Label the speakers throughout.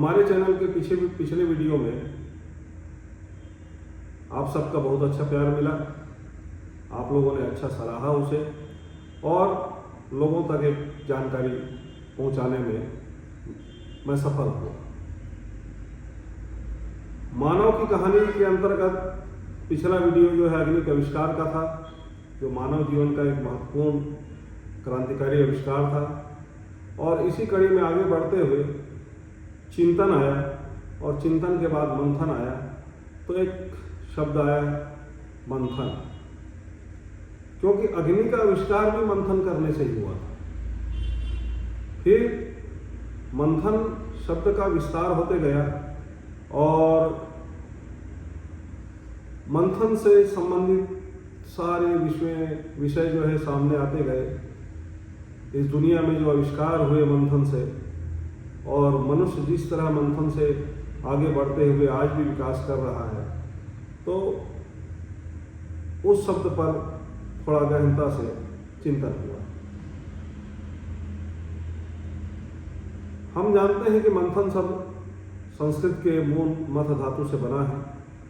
Speaker 1: हमारे चैनल के पिछले वीडियो में आप सबका बहुत अच्छा प्यार मिला, आप लोगों ने अच्छा सराहा उसे और लोगों तक एक जानकारी पहुंचाने में मैं सफल हुआ। मानव की कहानी के अंतर्गत पिछला वीडियो जो है अग्नि के आविष्कार का था, जो मानव जीवन का एक महत्वपूर्ण क्रांतिकारी आविष्कार था। और इसी कड़ी में आगे बढ़ते हुए चिंतन आया और चिंतन के बाद मंथन आया, तो एक शब्द आया मंथन, क्योंकि अग्नि का आविष्कार भी मंथन करने से ही हुआ था। फिर मंथन शब्द का विस्तार होते गया और मंथन से संबंधित सारे विषय जो है सामने आते गए। इस दुनिया में जो आविष्कार हुए मंथन से, और मनुष्य जिस तरह मंथन से आगे बढ़ते हुए आज भी विकास कर रहा है, तो उस शब्द पर थोड़ा गहनता से चिंतन हुआ। हम जानते हैं कि मंथन शब्द संस्कृत के मूल मथ धातु से बना है,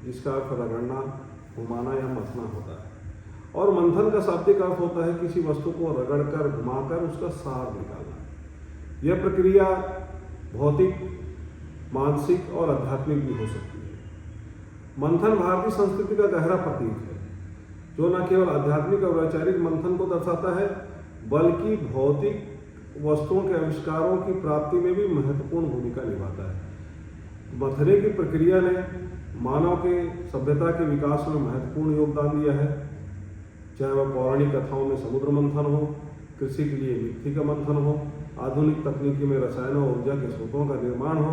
Speaker 1: जिसका अर्थ रगड़ना, घुमाना या मथना होता है। और मंथन का शाब्दिक अर्थ होता है किसी वस्तु को रगड़कर, घुमाकर उसका सार निकालना। यह प्रक्रिया भौतिक, मानसिक और आध्यात्मिक भी हो सकती है। मंथन भारतीय संस्कृति का गहरा प्रतीक है, जो न केवल आध्यात्मिक और वैचारिक मंथन को दर्शाता है, बल्कि भौतिक वस्तुओं के आविष्कारों की प्राप्ति में भी महत्वपूर्ण भूमिका निभाता है। मंथने की प्रक्रिया ने मानव के सभ्यता के विकास में महत्वपूर्ण योगदान दिया है, चाहे वह पौराणिक कथाओं में समुद्र मंथन हो, कृषि के लिए मिट्टी का मंथन हो, आधुनिक तकनीकी में रसायन और ऊर्जा के स्रोतों का निर्माण हो।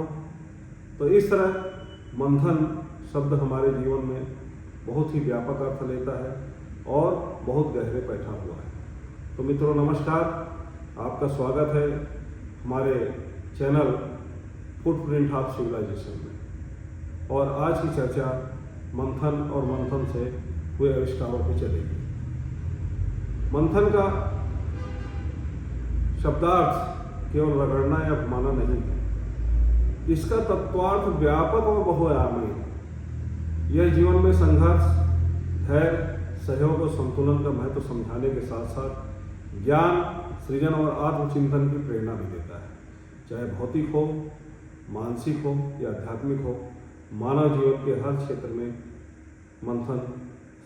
Speaker 1: तो इस तरह मंथन शब्द हमारे जीवन में बहुत ही व्यापक अर्थ लेता है और बहुत गहरे बैठा हुआ है। तो मित्रों नमस्कार, आपका स्वागत है हमारे चैनल फुटप्रिंट ऑफ सिविलाइजेशन में। और आज की चर्चा मंथन और मंथन से हुए आविष्कारों पर चलेगी। मंथन का शब्दार्थ केवल रगड़ना या घुमाना नहीं है, इसका तत्वार्थ व्यापक और बहुआयामी है। यह जीवन में संघर्ष, धैर्य, सहयोग और संतुलन का महत्व समझाने के साथ साथ ज्ञान, सृजन और आत्मचिंतन की प्रेरणा भी देता है। चाहे भौतिक हो, मानसिक हो या आध्यात्मिक हो, मानव जीवन के हर क्षेत्र में मंथन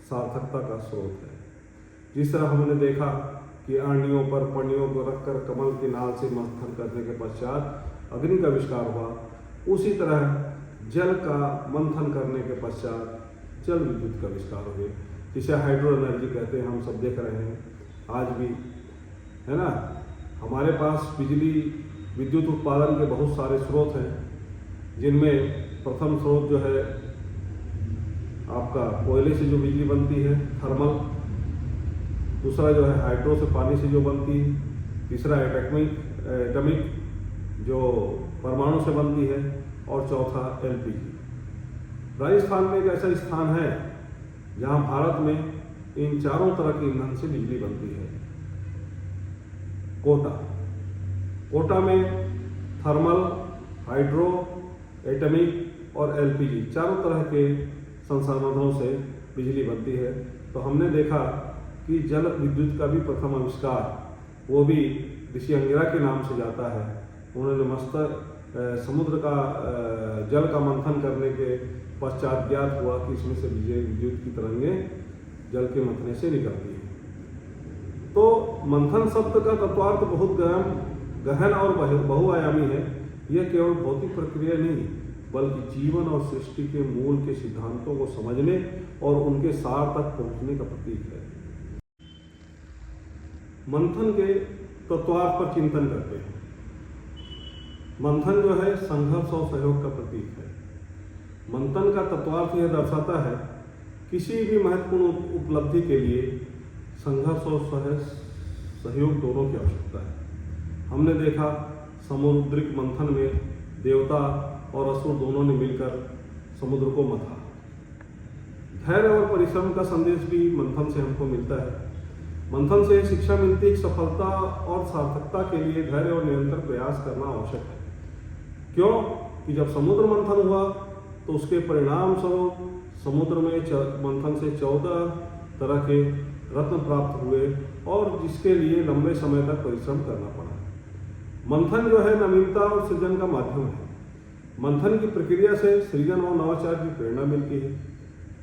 Speaker 1: सार्थकता का स्रोत है। जिस तरह हमने देखा कि अरणियों पर पणियों को रखकर कमल की नाल से मंथन करने के पश्चात अग्नि का आविष्कार हुआ, उसी तरह जल का मंथन करने के पश्चात जल विद्युत का आविष्कार हुए, जिसे हाइड्रो एनर्जी कहते हैं। हम सब देख रहे हैं आज भी, है ना। हमारे पास बिजली, विद्युत उत्पादन के बहुत सारे स्रोत हैं, जिनमें प्रथम स्रोत जो है आपका कोयले से जो बिजली बनती है, थर्मल। दूसरा जो है हाइड्रो से पानी से जो बनती है। तीसरा एटमिक जो परमाणु से बनती है। और चौथा एलपीजी। राजस्थान में एक ऐसा स्थान है जहां भारत में इन चारों तरह के ईंधन से बिजली बनती है। कोटा में थर्मल, हाइड्रो, एटमिक और एलपीजी चारों तरह के संसाधनों से बिजली बनती है। तो हमने देखा कि जल विद्युत का भी प्रथम आविष्कार, वो भी ऋषि अंगिरा के नाम से जाता है। उन्होंने समुद्र का जल का मंथन करने के पश्चात ज्ञात हुआ कि इसमें से विद्युत की तरंगें जल के मंथने से निकलती हैं। तो मंथन शब्द का तत्वार्थ बहुत गहन और बहुआयामी है। यह केवल भौतिक प्रक्रिया नहीं, बल्कि जीवन और सृष्टि के मूल के सिद्धांतों को समझने और उनके सार तक पहुंचने का प्रतीक है। मंथन के तत्वार्थ पर चिंतन करते हैं। मंथन जो है संघर्ष और सहयोग का प्रतीक है। मंथन का तत्वार्थ यह दर्शाता है किसी भी महत्वपूर्ण उपलब्धि के लिए संघर्ष और सहयोग दोनों की आवश्यकता है। हमने देखा समुद्रिक मंथन में देवता और असुर दोनों ने मिलकर समुद्र को मथा। धैर्य और परिश्रम का संदेश भी मंथन से हमको मिलता है। मंथन से शिक्षा मिलती है कि सफलता और सार्थकता के लिए धैर्य और निरंतर प्रयास करना आवश्यक है। क्यों? कि जब समुद्र मंथन हुआ तो उसके परिणाम स्वरूप समुद्र में मंथन से 14 तरह के रत्न प्राप्त हुए और जिसके लिए लंबे समय तक परिश्रम करना पड़ा। मंथन जो है नवीनता और सृजन का माध्यम है। मंथन की प्रक्रिया से सृजन और नवाचार की प्रेरणा मिलती है।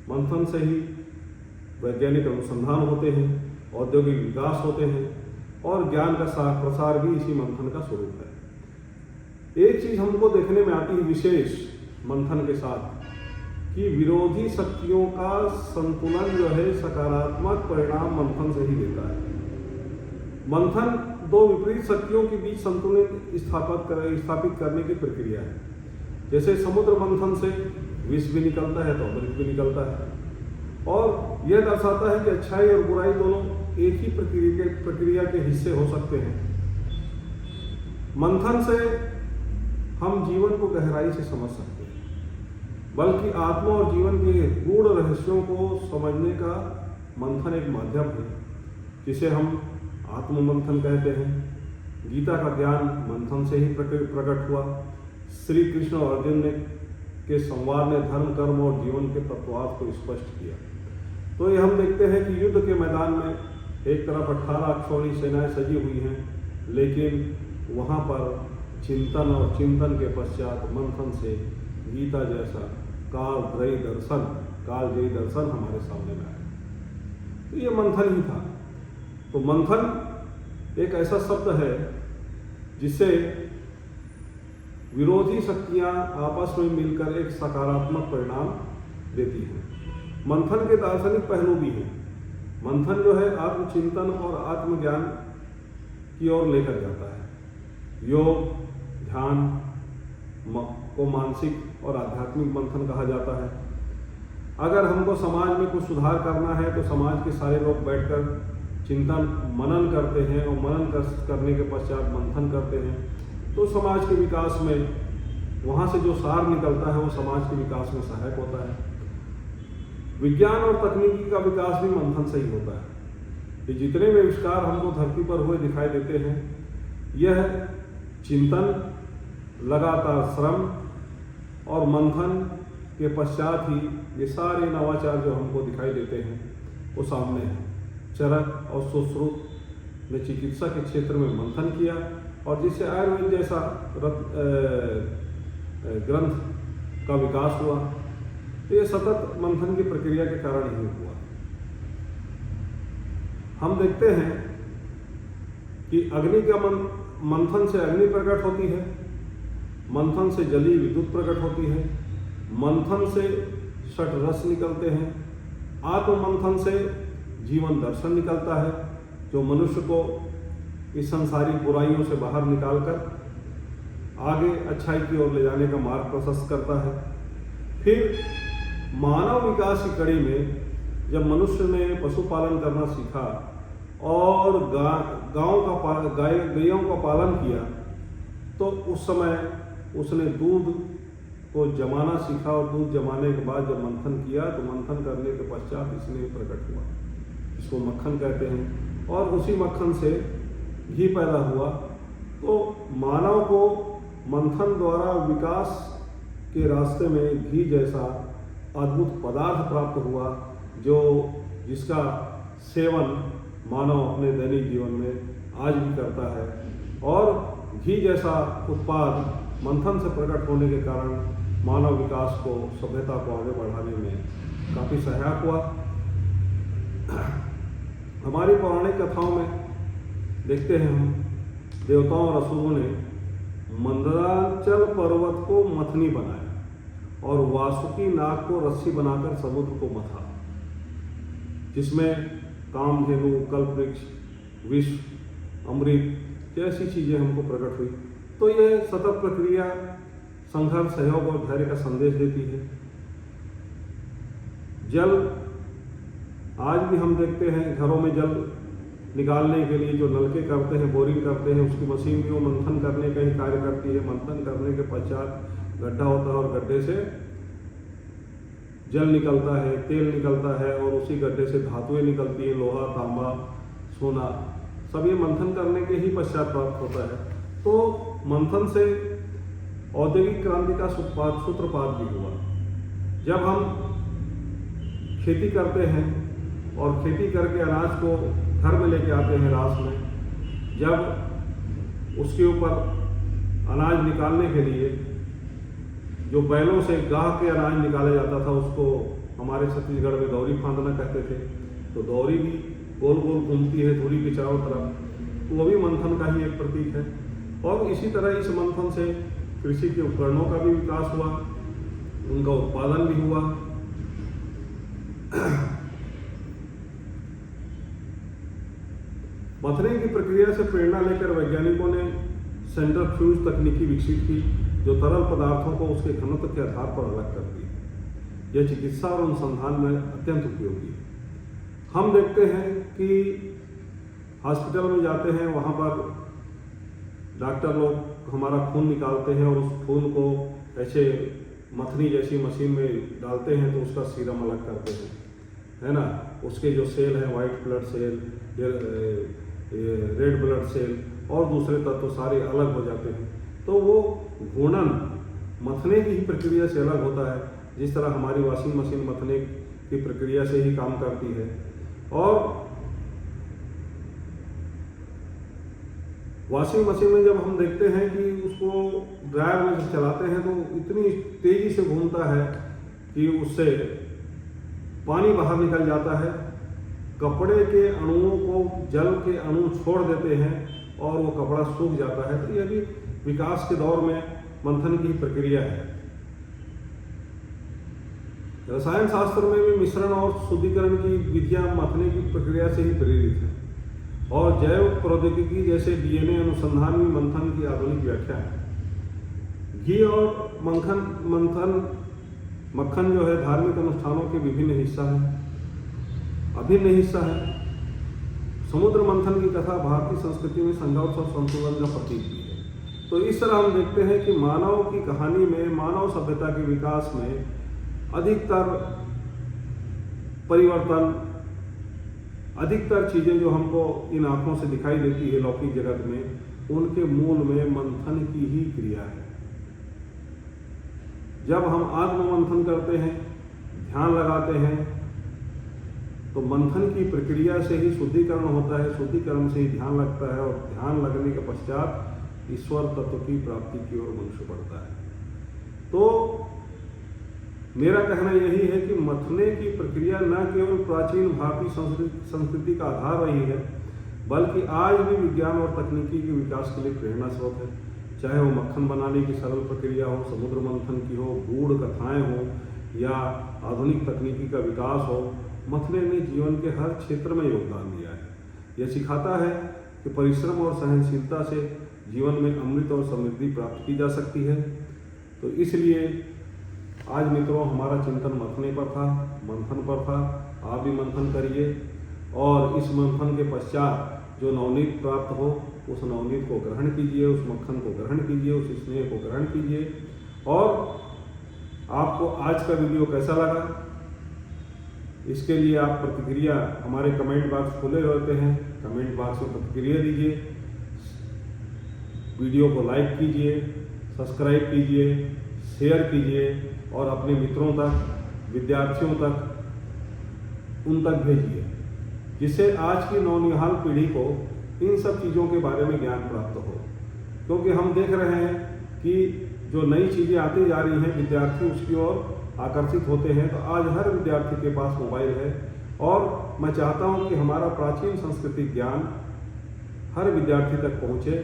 Speaker 1: मंथन से ही वैज्ञानिक अनुसंधान होते हैं, औद्योगिक विकास होते हैं और ज्ञान का प्रसार भी इसी मंथन का स्वरूप है। एक चीज हमको देखने में आती है विशेष मंथन के साथ कि विरोधी शक्तियों का संतुलन जो है सकारात्मक परिणाम मंथन से ही देता है। मंथन दो विपरीत शक्तियों के बीच संतुलन स्थापित करने की प्रक्रिया है। जैसे समुद्र मंथन से विष भी निकलता है तो अमृत भी निकलता है और यह दर्शाता है कि अच्छाई और बुराई दोनों एक ही प्रक्रिया के हिस्से हो सकते हैं। मंथन से हम जीवन को गहराई से समझ सकते हैं, बल्कि आत्मा और जीवन के गूढ़ रहस्यों को समझने का मंथन एक माध्यम है जिसे हम आत्म मंथन कहते हैं। गीता का ज्ञान मंथन से ही प्रकट हुआ। श्री कृष्ण और अर्जुन के संवाद ने धर्म, कर्म और जीवन के तत्वार्थ को स्पष्ट किया। तो ये हम देखते हैं कि युद्ध के मैदान में एक तरफ 18 अक्षौणी सेनाएं सजी हुई हैं, लेकिन वहाँ पर चिंतन और चिंतन के पश्चात मंथन से गीता जैसा कालजयी दर्शन हमारे सामने में आया। तो ये मंथन ही था। तो मंथन एक ऐसा शब्द है जिससे विरोधी शक्तियां आपस में मिलकर एक सकारात्मक परिणाम देती हैं। मंथन के दार्शनिक पहलू भी हैं। मंथन जो है आत्मचिंतन और आत्मज्ञान की ओर लेकर जाता है। योग, ध्यान को मानसिक और आध्यात्मिक मंथन कहा जाता है। अगर हमको समाज में कुछ सुधार करना है तो समाज के सारे लोग बैठकर चिंतन मनन करते हैं और मनन करने के पश्चात मंथन करते हैं तो समाज के विकास में वहाँ से जो सार निकलता है वो समाज के विकास में सहायक होता है। विज्ञान और तकनीकी का विकास भी मंथन से ही होता है। ये जितने भी आविष्कार हमको धरती पर हुए दिखाई देते हैं, यह चिंतन, लगातार श्रम और मंथन के पश्चात ही ये सारे नवाचार जो हमको दिखाई देते हैं वो सामने हैं। चरक और सुश्रुत ने चिकित्सा के क्षेत्र में मंथन किया और जिससे आयुर्वेद जैसा ग्रंथ का विकास हुआ। तो ये सतत मंथन की प्रक्रिया के कारण ही हुआ। हम देखते हैं कि अग्नि का मंथन से अग्नि प्रकट होती है, मंथन से जलीय विद्युत प्रकट होती है, मंथन से षट रस निकलते हैं, आत्म मंथन से जीवन दर्शन निकलता है जो मनुष्य को इस संसारिक बुराइयों से बाहर निकालकर आगे अच्छाई की ओर ले जाने का मार्ग प्रशस्त करता है। फिर मानव विकास की कड़ी में जब मनुष्य ने पशुपालन करना सीखा और गायों का पालन किया तो उस समय उसने दूध को जमाना सीखा और दूध जमाने के बाद जब मंथन किया तो मंथन करने के पश्चात इसने प्रकट हुआ, इसको मक्खन कहते हैं। और उसी मक्खन से घी पैदा हुआ। तो मानव को मंथन द्वारा विकास के रास्ते में घी जैसा अद्भुत पदार्थ प्राप्त हुआ जिसका सेवन मानव अपने दैनिक जीवन में आज भी करता है। और घी जैसा उत्पाद मंथन से प्रकट होने के कारण मानव विकास को, सभ्यता को आगे बढ़ाने में काफ़ी सहायक हुआ। हमारी पौराणिक कथाओं में देखते हैं हम देवताओं और असुरों ने मंदराचल पर्वत को मथनी बनाया और वासुकी नाग को रस्सी बनाकर समुद्र को मथा, जिसमें कामधेनु, कल्पवृक्ष, विष, अमृत जैसी चीजें हमको प्रकट हुई। तो यह सतत प्रक्रिया संघर्ष, सहयोग और धैर्य का संदेश देती है। जल आज भी हम देखते हैं घरों में जल निकालने के लिए जो नलके करते हैं, बोरिंग करते हैं, उसकी मशीन भी वो मंथन करने का ही कार्य करती है। मंथन करने के पश्चात गड्ढा होता है और गड्ढे से जल निकलता है, तेल निकलता है और उसी गड्ढे से धातुएं निकलती हैं, लोहा, तांबा, सोना, सब ये मंथन करने के ही पश्चात प्राप्त होता है। तो मंथन से औद्योगिक क्रांति का सूत्रपात भी हुआ। जब हम खेती करते हैं और खेती करके अनाज को घर में लेके आते हैं रास में, जब उसके ऊपर अनाज निकालने के लिए जो बैलों से गाह के अनाज निकाला जाता था, उसको हमारे छत्तीसगढ़ में दौरी फांदना कहते थे। तो दौरी भी गोल गोल घूमती है धुरी के चारों तरफ, तो वो भी मंथन का ही एक प्रतीक है। और इसी तरह इस मंथन से कृषि के उपकरणों का भी विकास हुआ, उनका उत्पादन भी हुआ। मंथने की प्रक्रिया से प्रेरणा लेकर वैज्ञानिकों ने सेंट्रीफ्यूज तकनीकी विकसित की, जो तरल पदार्थों को उसके घनत्व के आधार पर अलग करती है। यह चिकित्सा और अनुसंधान में अत्यंत उपयोगी है। हम देखते हैं कि हॉस्पिटल में जाते हैं, वहाँ पर डॉक्टर लोग हमारा खून निकालते हैं और उस खून को ऐसे मथनी जैसी मशीन में डालते हैं तो उसका सीरम अलग करते हैं, है ना। उसके जो सेल हैं, white blood cell, red blood cell और दूसरे तत्व सारे अलग हो जाते हैं। तो वो घूर्णन मथने की ही प्रक्रिया से अलग होता है, जिस तरह हमारी वॉशिंग मशीन मथने की प्रक्रिया से ही काम करती है। और वॉशिंग मशीन में जब हम देखते हैं कि उसको ड्रायर में जब चलाते हैं तो इतनी तेजी से घूमता है कि उससे पानी बाहर निकल जाता है, कपड़े के अणुओं को जल के अणु छोड़ देते हैं और वो कपड़ा सूख जाता है। तो यह भी विकास के दौर में मंथन की प्रक्रिया है। रसायन शास्त्र में भी मिश्रण और शुद्धिकरण की विधियां मथने की प्रक्रिया से ही प्रेरित है, और जैव प्रौद्योगिकी जैसे डीएनए अनुसंधान भी मंथन की आधुनिक व्याख्या है। घी और मक्खन जो है धार्मिक अनुष्ठानों के विभिन्न अभिन्न हिस्सा है। समुद्र मंथन की कथा भारतीय संस्कृति में संघर्ष और संतुलन का प्रतीक भी है। तो इस तरह हम देखते हैं कि मानव की कहानी में, मानव सभ्यता के विकास में अधिकतर परिवर्तन, अधिकतर चीजें जो हमको इन आंखों से दिखाई देती है लौकिक जगत में, उनके मूल में मंथन की ही क्रिया है। जब हम आत्म मंथन करते हैं, ध्यान लगाते हैं, तो मंथन की प्रक्रिया से ही शुद्धिकरण होता है, शुद्धिकरण से ही ध्यान लगता है, और ध्यान लगने के पश्चात ईश्वर तत्व की प्राप्ति की ओर मनुष्य बढ़ता है। तो मेरा कहना यही है कि मथने की प्रक्रिया न केवल प्राचीन भारतीय संस्कृति का आधार रही है, बल्कि आज भी विज्ञान और तकनीकी के विकास के लिए प्रेरणा स्रोत है। चाहे वो मक्खन बनाने की सरल प्रक्रिया हो, समुद्र मंथन की हो, गूढ़ कथाएं हो, या आधुनिक तकनीकी का विकास हो, मथने ने जीवन के हर क्षेत्र में योगदान दिया है। यह सिखाता है कि परिश्रम और सहनशीलता से जीवन में अमृत और समृद्धि प्राप्त की जा सकती है। तो इसलिए आज मित्रों हमारा चिंतन मथने पर था, मंथन पर था। आप भी मंथन करिए और इस मंथन के पश्चात जो नवनीत प्राप्त हो उस नवनीत को ग्रहण कीजिए, उस मक्खन को ग्रहण कीजिए, उस स्नेह को ग्रहण कीजिए। और आपको आज का वीडियो कैसा लगा, इसके लिए आप प्रतिक्रिया, हमारे कमेंट बॉक्स खुले रहते हैं, कमेंट बॉक्स में प्रतिक्रिया दीजिए। वीडियो को लाइक कीजिए, सब्सक्राइब कीजिए, शेयर कीजिए और अपने मित्रों तक, विद्यार्थियों तक, उन तक भेजिए, जिससे आज की नौनिहाल पीढ़ी को इन सब चीज़ों के बारे में ज्ञान प्राप्त हो। क्योंकि हम देख रहे हैं कि जो नई चीज़ें आती जा रही हैं, विद्यार्थी उसकी ओर आकर्षित होते हैं। तो आज हर विद्यार्थी के पास मोबाइल है, और मैं चाहता हूं कि हमारा प्राचीन सांस्कृतिक ज्ञान हर विद्यार्थी तक पहुंचे।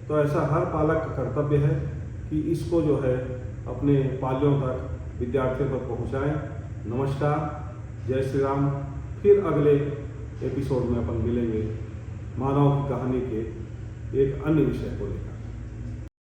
Speaker 1: तो ऐसा हर पालक का कर्तव्य है कि इसको जो है अपने पालियों तक, विद्यार्थियों तक पहुंचाएं। नमस्कार, जय श्री राम। फिर अगले एपिसोड में अपन मिलेंगे मानव की कहानी के एक अन्य विषय को लेकर।